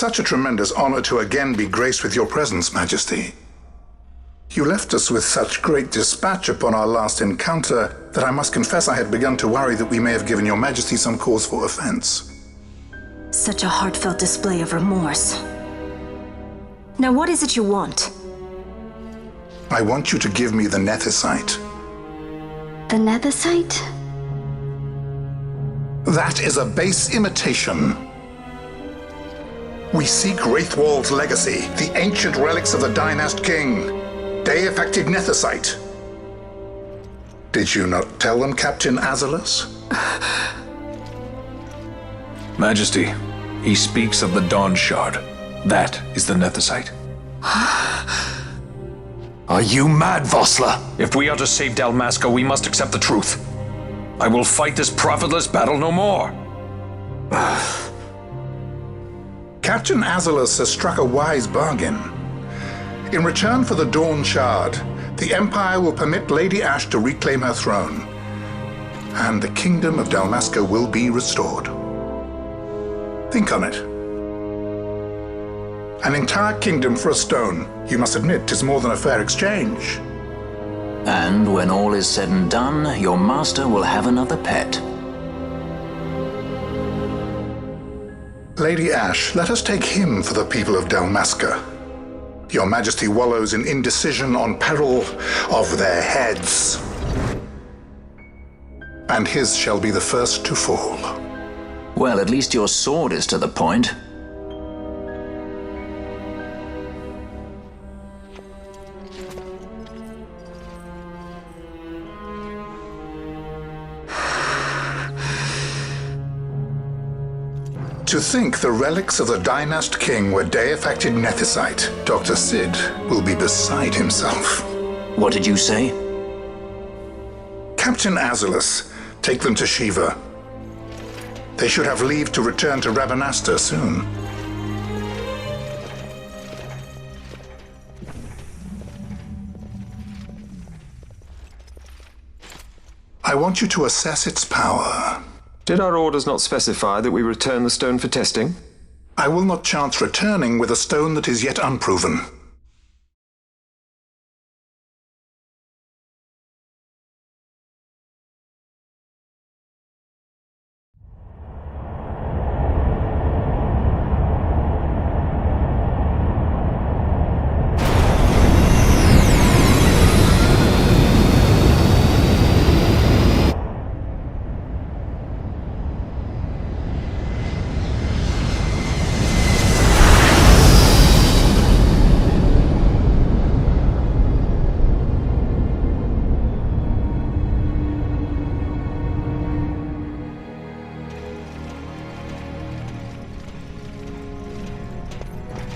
such a tremendous honor to again be graced with your presence, Majesty. You left us with such great dispatch upon our last encounter that I must confess I had begun to worry that we may have given your Majesty some cause for offense. Such a heartfelt display of remorse. Now what is it you want? I want you to give me the nethicite. The nethicite? That is a base imitation. We seek Wraithwald's legacy, the ancient relics of the Dynast King. Day-affected nethicite. Did you not tell them, Captain Azalus? Majesty, he speaks of the Dawn Shard. That is the nethicite. Are you mad, Vossler? If we are to save Dalmasca, we must accept the truth. I will fight this profitless battle no more. Captain Azalus has struck a wise bargain. In return for the Dawn Shard, the Empire will permit Lady Ashe to reclaim her throne, and the Kingdom of Dalmasca will be restored. Think on it. An entire kingdom for a stone. You must admit, 'tis more than a fair exchange. And when all is said and done, your master will have another pet. Lady Ashe, let us take him for the people of Dalmasca. Your Majesty wallows in indecision on peril of their heads. And his shall be the first to fall. Well, at least your sword is to the point. To think the relics of the Dynast King were day-affected nethicite, Dr. Sid will be beside himself. What did you say? Captain Azalus, take them to Shiva. They should have leave to return to Rabanastre soon. I want you to assess its power. Did our orders not specify that we return the stone for testing? I will not chance returning with a stone that is yet unproven.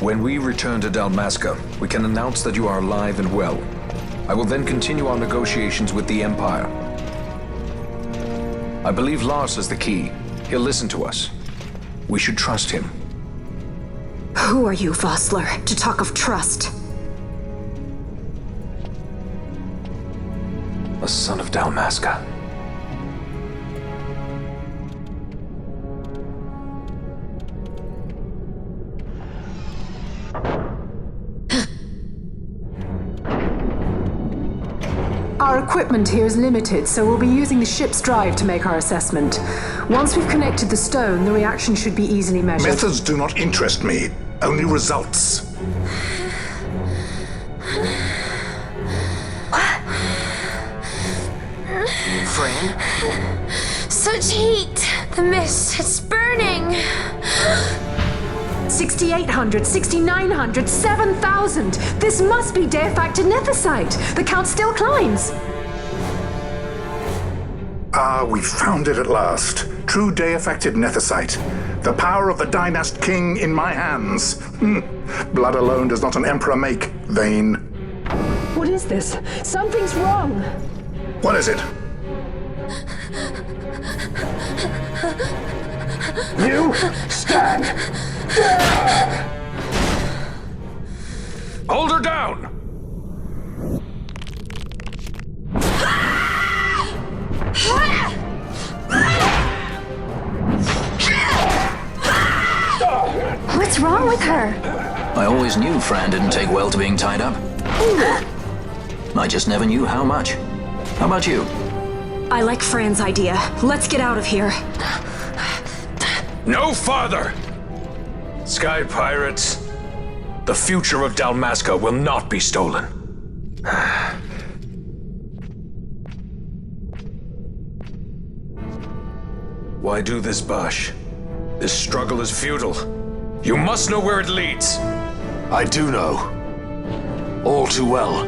When we return to Dalmasca, we can announce that you are alive and well. I will then continue our negotiations with the Empire. I believe Lars has the key. He'll listen to us. We should trust him. Who are you, Vossler, to talk of trust? A son of Dalmasca. Our equipment here is limited, so we'll be using the ship's drive to make our assessment. Once we've connected the stone, the reaction should be easily measured. Methods do not interest me, only results. Friend? Such heat! The mist, it's burning! 6,800, 6,900, 7,000! This must be day-affected nethicite! The count still climbs! Ah, we found it at last. True day-affected nethicite. The power of the Dynast King in my hands. Blood alone does not an emperor make, vain. What is this? Something's wrong! What is it? You stand! Hold her down! What's wrong with I always knew Fran didn't take well to being tied up. I just never knew how much. How about you? I like Fran's idea. Let's get out of here. No farther! Sky Pirates, the future of Dalmasca will not be stolen. Why do this, Bash? This struggle is futile. You must know where it leads. I do know. All too well.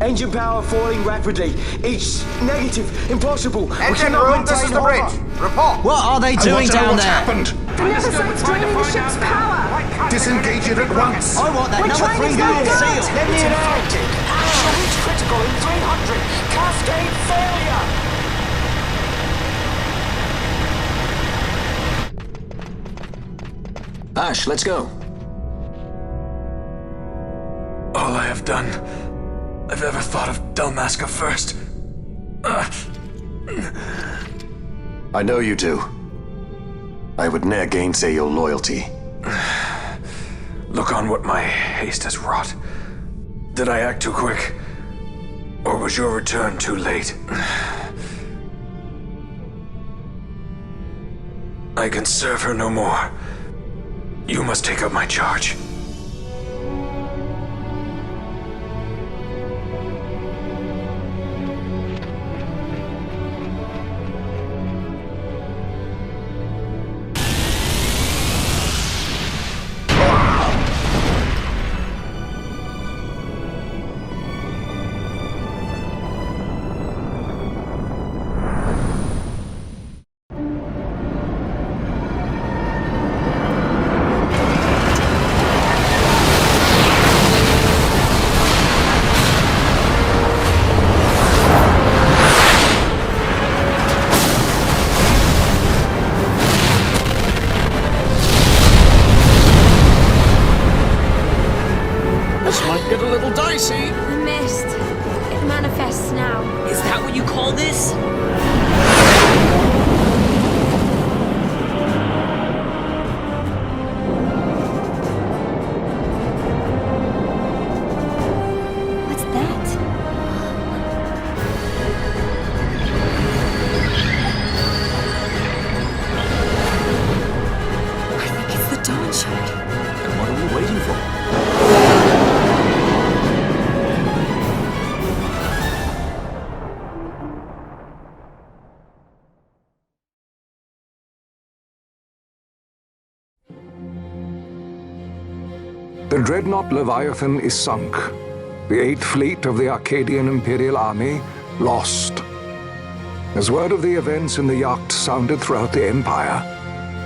Engine power falling rapidly. Each negative, impossible. Engine room, this is the bridge. Report. What are they doing down there? Happened? The Nemesis draining the ship's power! Disengage it at once. I want that We're number trying to 3 get unit it sealed. Let me know. Absolute critical in 300. Cascade failure. Ash, let's go. All I have done, I've ever thought of Dalmasca first. I know you do. I would ne'er gainsay your loyalty. Look on what my haste has wrought. Did I act too quick? Or was your return too late? I can serve her no more. You must take up my charge. The mist. It manifests now. Is that what you call this? What's that? I think it's the dawn shard. And what are we waiting for? The dreadnought Leviathan is sunk. the 8th Fleet of the Arcadian Imperial Army lost. As word of the events in the yacht sounded throughout the Empire,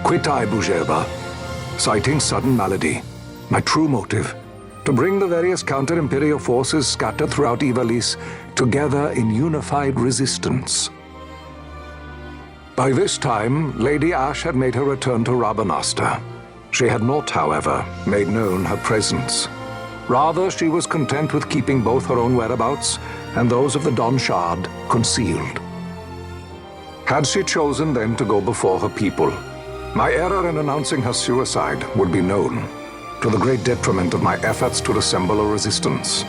quit I Bujeba, citing sudden malady. My true motive, to bring the various counter-imperial forces scattered throughout Ivalice together in unified resistance. By this time, Lady Ash had made her return to Rabanastre. She had not, however, made known her presence. Rather, she was content with keeping both her own whereabouts and those of the Don Shard concealed. Had she chosen then to go before her people, my error in announcing her suicide would be known, to the great detriment of my efforts to assemble a resistance.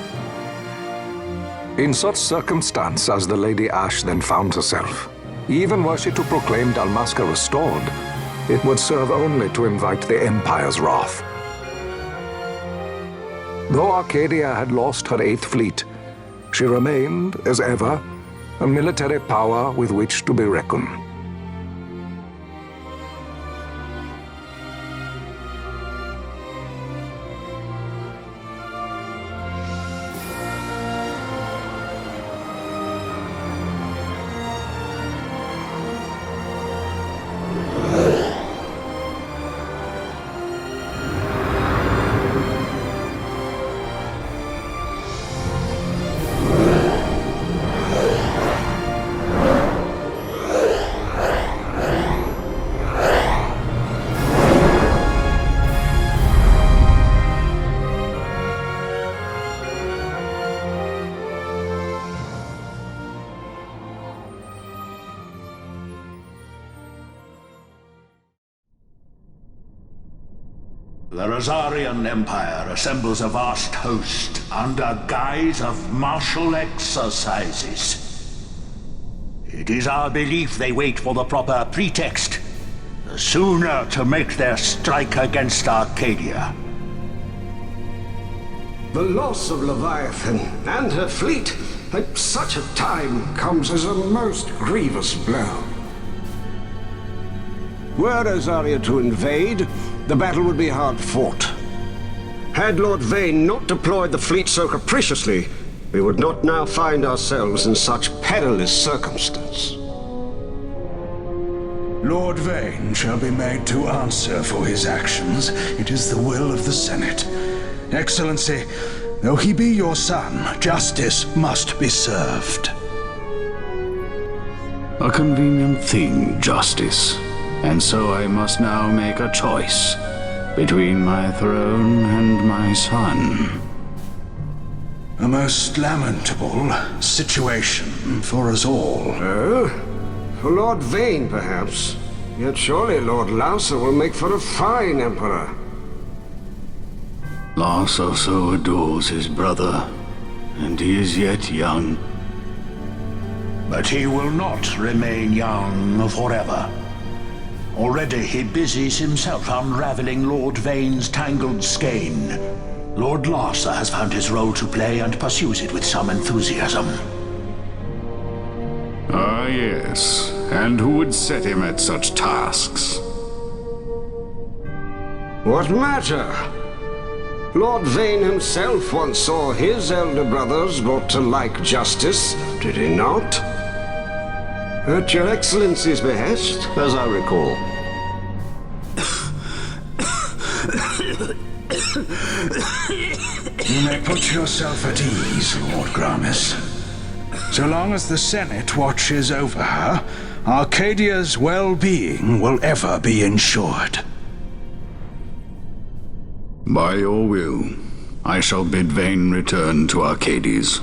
In such circumstance as the Lady Ash then found herself, even were she to proclaim Dalmasca restored, it would serve only to invite the Empire's wrath. Though Arcadia had lost her 8th Fleet, she remained, as ever, a military power with which to be reckoned. The Rosarian Empire assembles a vast host under guise of martial exercises. It is our belief they wait for the proper pretext, the sooner to make their strike against Arcadia. The loss of Leviathan and her fleet at such a time comes as a most grievous blow. Were Rosaria to invade, the battle would be hard fought. Had Lord Vane not deployed the fleet so capriciously, we would not now find ourselves in such perilous circumstance. Lord Vane shall be made to answer for his actions. It is the will of the Senate. Excellency, though he be your son, justice must be served. A convenient thing, justice. And so I must now make a choice between my throne and my son. A most lamentable situation for us all. Oh? For Lord Vane, perhaps. Yet surely Lord Lauser will make for a fine emperor. Lauser so adores his brother, and he is yet young. But he will not remain young forever. Already he busies himself unraveling Lord Vane's tangled skein. Lord Lauser has found his role to play and pursues it with some enthusiasm. Ah, yes. And who would set him at such tasks? What matter? Lord Vane himself once saw his elder brothers brought to like justice, did he not? At your Excellency's behest, as I recall. You may put yourself at ease, Lord Gramis. So long as the Senate watches over her, Arcadia's well-being will ever be ensured. By your will, I shall bid Vane return to Arcades.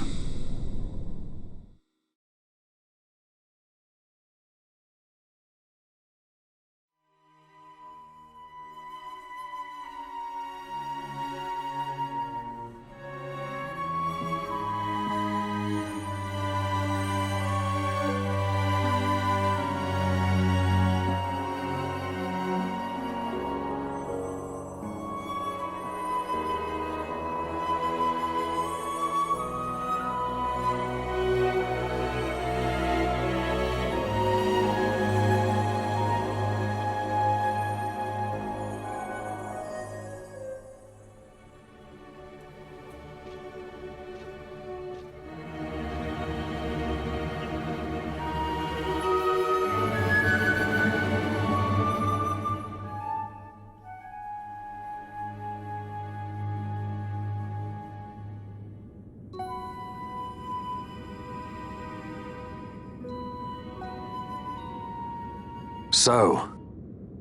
So,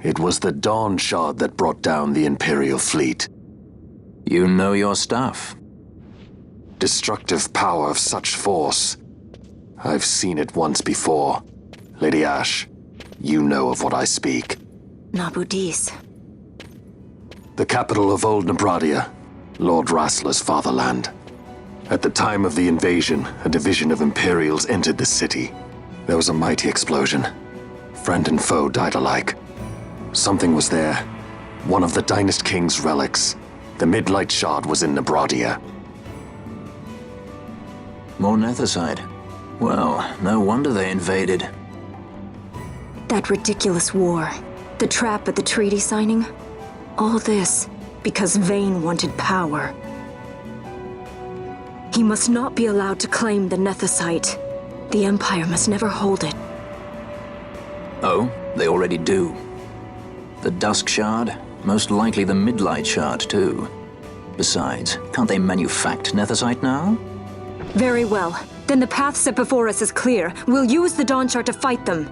it was the Dawn Shard that brought down the Imperial fleet. You know your stuff. Destructive power of such force. I've seen it once before. Lady Ash, you know of what I speak. Nabudis. The capital of Old Nebradia, Lord Rassler's fatherland. At the time of the invasion, a division of Imperials entered the city. There was a mighty explosion. Friend and foe died alike. Something was there. One of the Dynast King's relics. The Midlight Shard was in Nebradia. More Nethicite. Well, no wonder they invaded. That ridiculous war. The trap at the treaty signing. All this because Vayne wanted power. He must not be allowed to claim the Nethicite. The Empire must never hold it. Oh, they already do. The Dusk Shard, most likely the Midlight Shard too. Besides, can't they manufacture Nethicite now? Very well. Then the path set before us is clear. We'll use the Dawn Shard to fight them.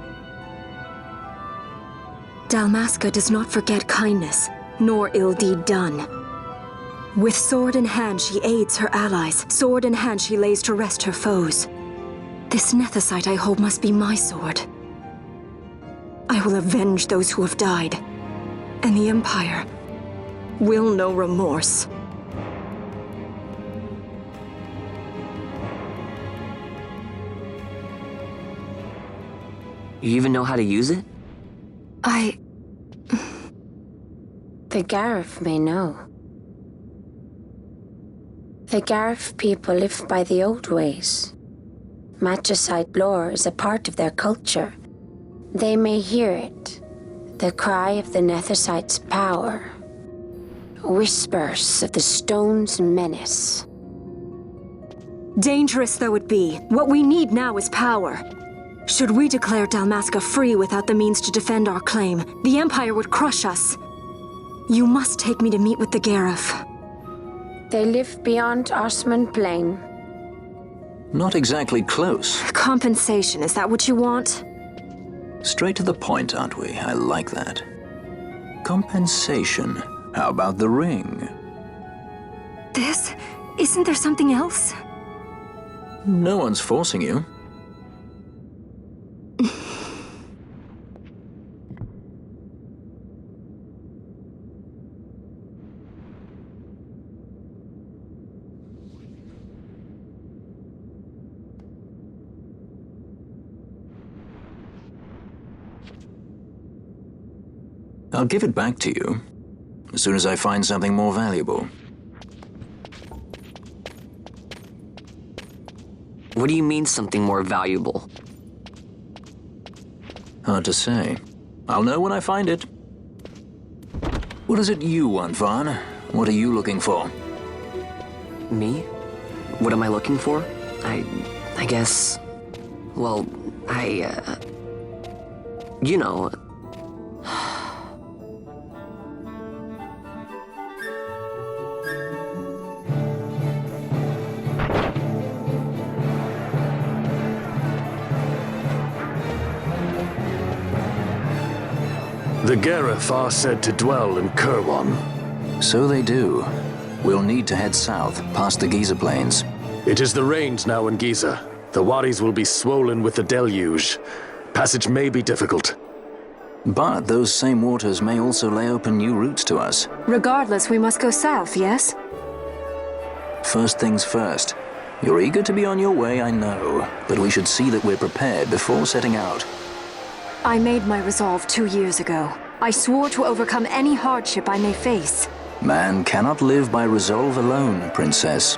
Dalmasca does not forget kindness, nor ill deed done. With sword in hand, she aids her allies. Sword in hand, she lays to rest her foes. This Nethicite I hold must be my sword. I will avenge those who have died, and the Empire will know remorse. You even know how to use it? The Garif may know. The Garif people live by the old ways. Magicite lore is a part of their culture. They may hear it, the cry of the Nethicite's power. Whispers of the stone's menace. Dangerous though it be, what we need now is power. Should we declare Dalmasca free without the means to defend our claim, the Empire would crush us. You must take me to meet with the Garif. They live beyond Osman Plain. Not exactly close. Compensation, is that what you want? Straight to the point, aren't we? I like that. Compensation. How about the ring? This? Isn't there something else? No one's forcing you. I'll give it back to you as soon as I find something more valuable. What do you mean something more valuable? Hard to say. I'll know when I find it. What is it you want, Vaughn? What are you looking for? Me? What am I looking for? I guess... Well, you know... The Garif are said to dwell in Kirwan. So they do. We'll need to head south, past the Giza Plains. It is the rains now in Giza. The wadis will be swollen with the deluge. Passage may be difficult. But those same waters may also lay open new routes to us. Regardless, we must go south, yes? First things first. You're eager to be on your way, I know. But we should see that we're prepared before setting out. I made my resolve 2 years ago. I swore to overcome any hardship I may face. Man cannot live by resolve alone, Princess.